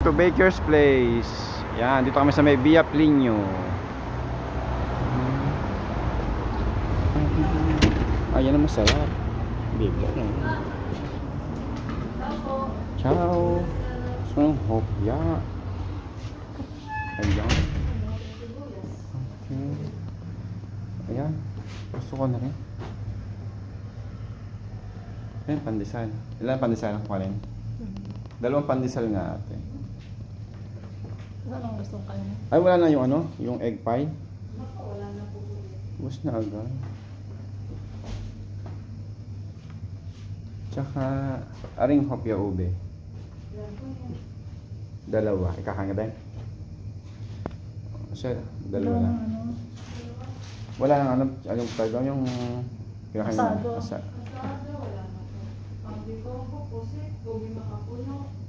To Baker's Place. Yan, dito kami sa may Via Plinio. Ayan ang masarap. Bibo na. Ciao. Ang hopya. Ayan. Okay. Ayan. Gusto ko na rin. Ayan, pandesal. Ilan pandesal ang kukunin? Dalawang pandesal nga ate. Anong gusto ko kayo? Ay, wala na yung ano? Yung egg pie? Wala na po. Bus na agad. Tsaka, aring hopya ube. Dalawa. Ikakanga din? Sir, dalawa lang. Wala nang ano, anong tayo yung pinakain Asado. Asado. Wala na po. Ang di ko po po, gobi makapuno.